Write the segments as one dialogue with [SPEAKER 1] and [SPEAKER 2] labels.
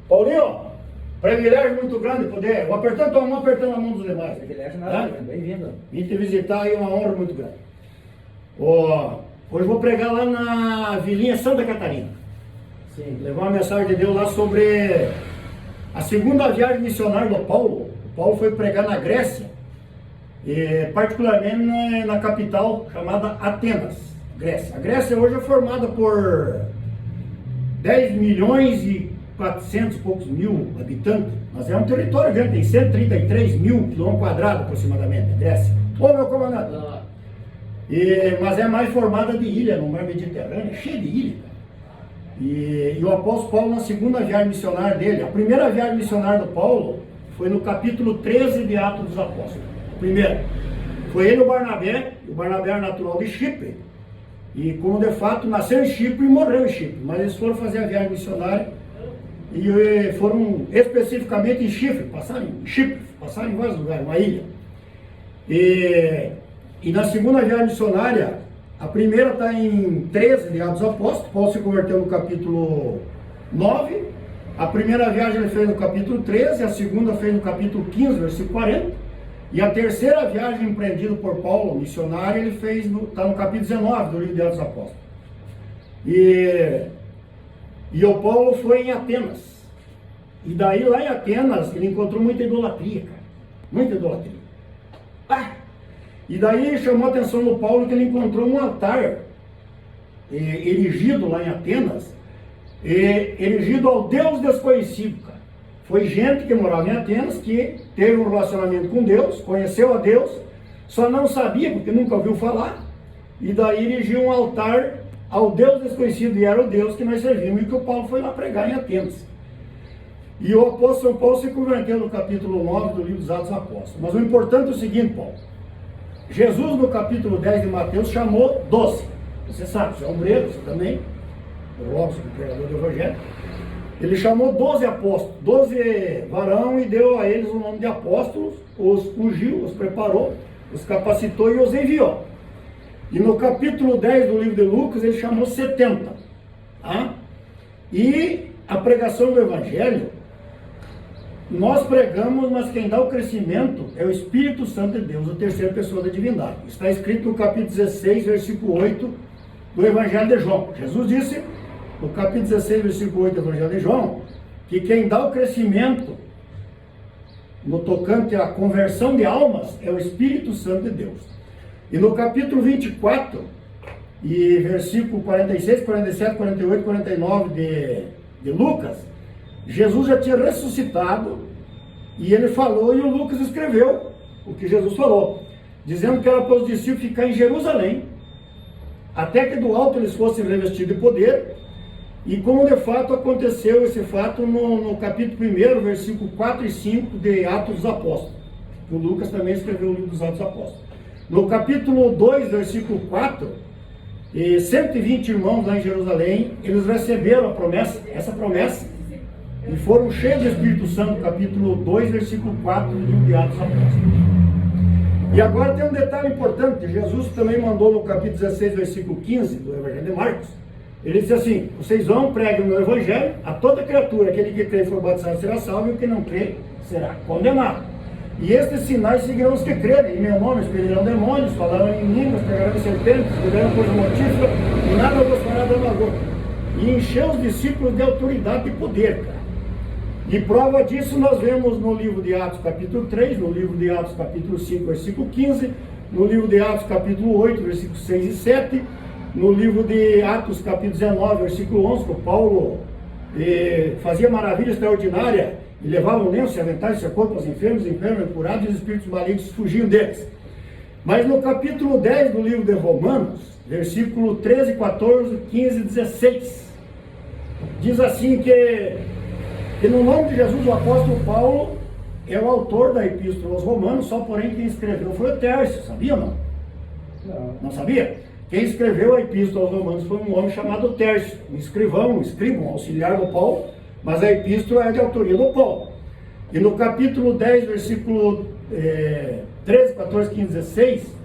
[SPEAKER 1] Paulinho, privilégio muito grande poder. Vou apertando tua mão, apertando a mão dos demais.
[SPEAKER 2] Privilégio nada, bem-vindo.
[SPEAKER 1] Vim te visitar aí, uma honra muito grande. Hoje vou pregar lá na Vilinha Santa Catarina.
[SPEAKER 2] Sim.
[SPEAKER 1] Levar uma mensagem de Deus lá sobre a segunda viagem missionária do Paulo. O Paulo foi pregar na Grécia, particularmente na capital chamada Atenas, Grécia. A Grécia hoje é formada por 10 milhões e 400 e poucos mil habitantes, mas é um território grande, tem 133 mil quilômetros quadrados aproximadamente, a Grécia. Ô meu comandante! Mas é mais formada de ilha no mar Mediterrâneo, cheia de ilha. E o apóstolo Paulo, na segunda viagem missionária dele, a primeira viagem missionária do Paulo foi no capítulo 13 de Atos dos Apóstolos. Primeiro, foi ele e o Barnabé era natural de Chipre, e como de fato nasceu em Chipre e morreu em Chipre, mas eles foram fazer a viagem missionária e foram especificamente em Chipre, passaram em vários lugares, uma ilha. E na segunda viagem missionária, a primeira está em 13 de Atos dos Apóstolos. Paulo se converteu no capítulo 9, a primeira viagem ele fez no capítulo 13, a segunda fez no capítulo 15, versículo 40, e a terceira viagem empreendida por Paulo, missionário, ele fez, está no capítulo 19 do livro de Atos dos Apóstolos. E o Paulo foi em Atenas, e daí lá em Atenas ele encontrou muita idolatria, cara, muita idolatria. E daí chamou a atenção do Paulo que ele encontrou um altar erigido lá em Atenas, erigido ao Deus desconhecido, cara. Foi gente que morava em Atenas, que teve um relacionamento com Deus, conheceu a Deus, só não sabia, porque nunca ouviu falar, e daí erigiu um altar ao Deus desconhecido, e era o Deus que nós servimos, e que o Paulo foi lá pregar em Atenas. E o apóstolo São Paulo se converteu no capítulo 9 do livro dos Atos dos Apóstolos. Mas o importante é o seguinte, Paulo. Jesus, no capítulo 10 de Mateus, chamou 12. Você sabe, você é obreiro, você também, o Robson, o pregador do Evangelho. Ele chamou 12 apóstolos, 12 varão, e deu a eles o nome de apóstolos, os ungiu, os preparou, os capacitou e os enviou. E no capítulo 10 do livro de Lucas, ele chamou 70. Tá? E a pregação do Evangelho, nós pregamos, mas quem dá o crescimento é o Espírito Santo de Deus, a terceira pessoa da divindade. Está escrito no capítulo 16, versículo 8 do Evangelho de João. Jesus disse, no capítulo 16, versículo 8 do Evangelho de João, que quem dá o crescimento no tocante à conversão de almas é o Espírito Santo de Deus. E no capítulo 24, e versículo 46, 47, 48, 49 de Lucas, Jesus já tinha ressuscitado, e ele falou, e o Lucas escreveu o que Jesus falou, dizendo que era para os discípulos ficar em Jerusalém, até que do alto eles fossem revestidos de poder, e como de fato aconteceu esse fato no capítulo 1, versículo 4 e 5 de Atos dos Apóstolos. O Lucas também escreveu o livro dos Atos dos Apóstolos. No capítulo 2, versículo 4, 120 irmãos lá em Jerusalém, eles receberam a promessa, essa promessa, e foram cheios do Espírito Santo, capítulo 2, versículo 4 do livro de Atos dos Apóstolos. E agora tem um detalhe importante, Jesus também mandou no capítulo 16, versículo 15 do Evangelho de Marcos. Ele disse assim, vocês vão, pregam no Evangelho a toda criatura, aquele que crê e for batizado será salvo, e o que não crê será condenado. E estes sinais seguirão os que crerem, em meu nome expelirão demônios, falarão em línguas, pegarão serpentes, beberão coisa mortífera, e nada vos fará dano algum. E encheu os discípulos de autoridade e poder, cara. E prova disso nós vemos no livro de Atos capítulo 3, no livro de Atos capítulo 5, versículo 15, no livro de Atos capítulo 8, versículos 6 e 7, no livro de Atos capítulo 19, versículo 11, que o Paulo fazia maravilha extraordinária, e levava um lenço, e aventais, seu corpo aos enfermos curados, e os espíritos malignos fugiam deles. Mas no capítulo 10 do livro de Romanos, versículo 13, 14, 15 e 16, diz assim que no nome de Jesus, o apóstolo Paulo é o autor da epístola aos Romanos, só porém quem escreveu foi o Tércio, sabia ou não? Não sabia? Quem escreveu a epístola aos Romanos foi um homem chamado Tércio, um escrivão, um auxiliar do Paulo, mas a epístola é de autoria do Paulo. E no capítulo 10, versículo 13, 14, 15, 16,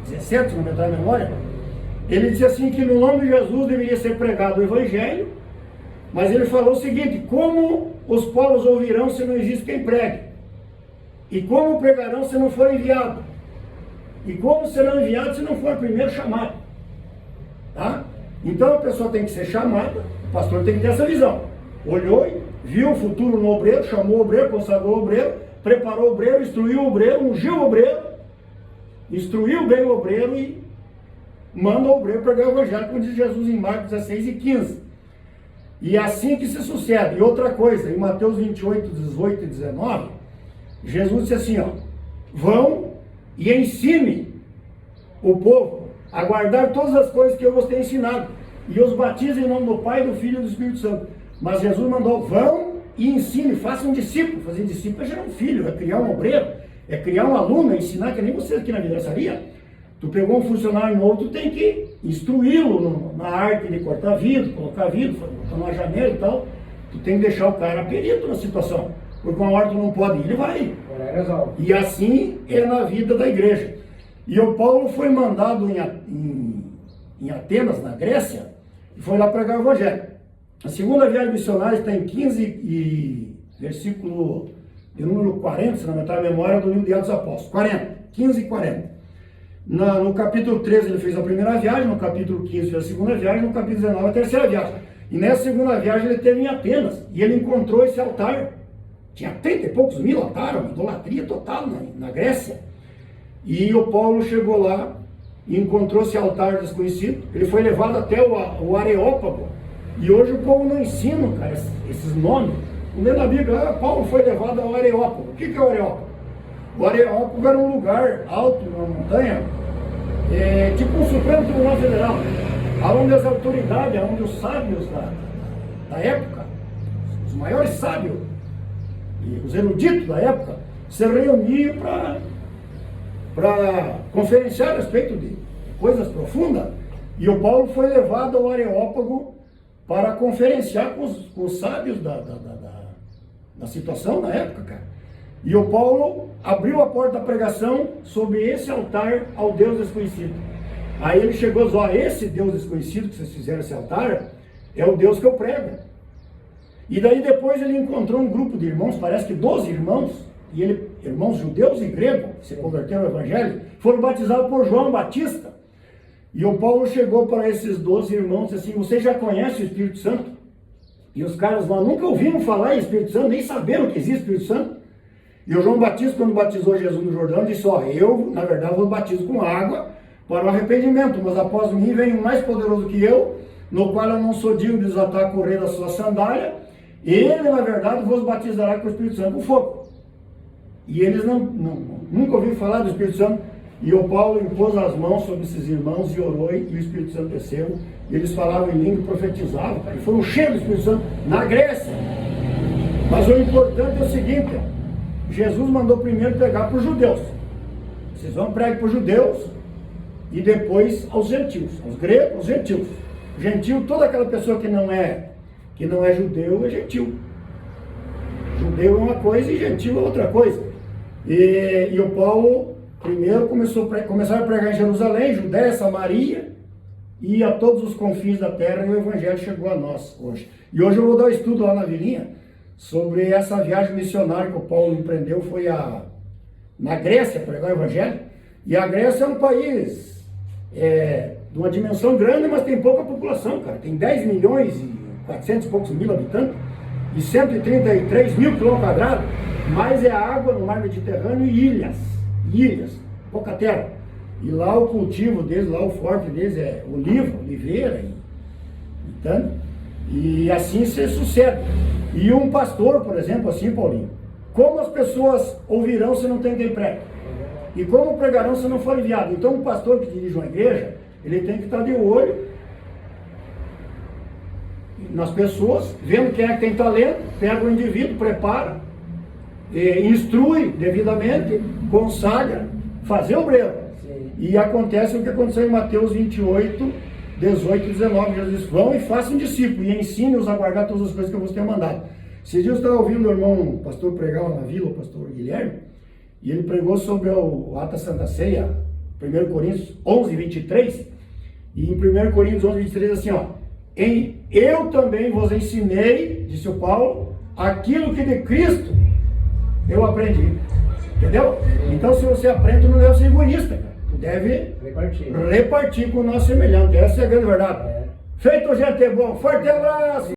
[SPEAKER 1] 17, se não me entrar na memória, ele diz assim que no nome de Jesus deveria ser pregado o Evangelho, Mas ele falou o seguinte: como os povos ouvirão se não existe quem pregue? E como pregarão se não for enviado? E como serão enviados se não for primeiro chamado? Tá? Então a pessoa tem que ser chamada, o pastor tem que ter essa visão. Olhou, viu o futuro no obreiro, chamou o obreiro, consagrou o obreiro, preparou o obreiro, instruiu o obreiro, ungiu o obreiro, instruiu bem o obreiro e manda o obreiro pregar o evangelho, como diz Jesus em Marcos 16 e 15. E é assim que se sucede. E outra coisa, em Mateus 28, 18 e 19, Jesus disse assim, ó: vão e ensine o povo a guardar todas as coisas que eu vos tenho ensinado, e os batize em nome do Pai, do Filho e do Espírito Santo. Mas Jesus mandou: vão e ensine, façam discípulo. Fazer discípulo é gerar um filho, é criar um obreiro, é criar um aluno, é ensinar, que nem você aqui na vidraçaria. Tu pegou um funcionário novo, tu tem que instruí-lo na arte de cortar vidro, colocar vidro, botar numa janela e tal. Tu tem que deixar o cara perito na situação, porque uma hora tu não pode ir, ele vai. E assim é na vida da igreja. E o Paulo foi mandado em Atenas, na Grécia, e foi lá pregar o evangelho. A segunda viagem missionária está em 15 e versículo de número 40, se não me engano, a memória do livro de Atos Apóstolos. 40, 15 e 40. No capítulo 13 ele fez a primeira viagem, no capítulo 15 fez a segunda viagem, no capítulo 19 a terceira viagem. E nessa segunda viagem ele esteve em Atenas, e ele encontrou esse altar. Tinha 30 e poucos mil altares, uma idolatria total na Grécia. E o Paulo chegou lá e encontrou esse altar desconhecido. Ele foi levado até o Areópago. E hoje o povo não ensina, cara, esses nomes. Lendo na Bíblia, Paulo foi levado ao Areópago. O que é o Areópago? O Areópago era um lugar alto, numa montanha, tipo um Supremo Tribunal Federal, onde as autoridades, onde os sábios da época, os maiores sábios, e os eruditos da época, se reuniam para conferenciar a respeito de coisas profundas. E o Paulo foi levado ao Areópago para conferenciar com os sábios da situação na época, cara. E o Paulo abriu a porta da pregação sobre esse altar ao Deus desconhecido. Aí ele chegou e disse: ó, esse Deus desconhecido que vocês fizeram esse altar, é o Deus que eu prego. E daí depois ele encontrou um grupo de irmãos, parece que 12 irmãos, irmãos judeus e gregos, que se converteram ao evangelho, foram batizados por João Batista. E o Paulo chegou para esses 12 irmãos e disse assim: vocês já conhecem o Espírito Santo? E os caras lá nunca ouviram falar em Espírito Santo, nem saberam que existe Espírito Santo. E o João Batista, quando batizou Jesus no Jordão, disse: ó, eu, na verdade, vos batizo com água para o arrependimento, mas após mim vem um mais poderoso que eu, no qual eu não sou digno de desatar a correia da sua sandália. Ele, na verdade, vos batizará com o Espírito Santo com fogo. E eles nunca ouviram falar do Espírito Santo. E o Paulo impôs as mãos sobre esses irmãos e orou, e o Espírito Santo desceu. E eles falavam em língua e profetizavam. E foram cheios do Espírito Santo na Grécia. Mas o importante é o seguinte: Jesus mandou primeiro pregar para os judeus. Vocês vão pregar para os judeus e depois aos gentios, aos gregos, aos gentios. Gentio, toda aquela pessoa que não é judeu, é gentil. Judeu é uma coisa e gentil é outra coisa. E o Paulo primeiro começaram a pregar em Jerusalém, Judéia, Samaria e a todos os confins da terra, e o evangelho chegou a nós hoje. E hoje eu vou dar um estudo lá na Vilinha sobre essa viagem missionária que o Paulo empreendeu. Foi na Grécia pregar o evangelho. E a Grécia é um país de uma dimensão grande, mas tem pouca população, cara. Tem 10 milhões e 400 e poucos mil habitantes e 133 mil quilômetros quadrados, mais é água no mar Mediterrâneo e ilhas, pouca terra. E lá o cultivo deles, lá o forte deles é oliveira, entende? E assim se sucede. E um pastor, por exemplo, assim, Paulinho, como as pessoas ouvirão se não tem quem pregue? E como pregarão se não for enviado? Então um pastor que dirige uma igreja, ele tem que estar de olho nas pessoas, vendo quem é que tem talento, pega o indivíduo, prepara, instrui devidamente, consagra, fazer obreiro. E acontece o que aconteceu em Mateus 28, 18 e 19. Jesus disse: vão e façam discípulos e ensine-os a guardar todas as coisas que eu vos tenho mandado. Esses dias eu estava ouvindo o irmão o pastor pregar lá na vila, o pastor Guilherme, e ele pregou sobre o ato da Santa Ceia, 1 Coríntios 11, 23, e em 1 Coríntios 11, 23, assim, ó: em eu também vos ensinei, disse o Paulo, aquilo que de Cristo eu aprendi. Entendeu? Então, se você aprende, tu não deve ser egoísta, cara. Tu deve repartir com o nosso semelhante. Essa é a grande verdade. Feito, gente, bom. Forte abraço!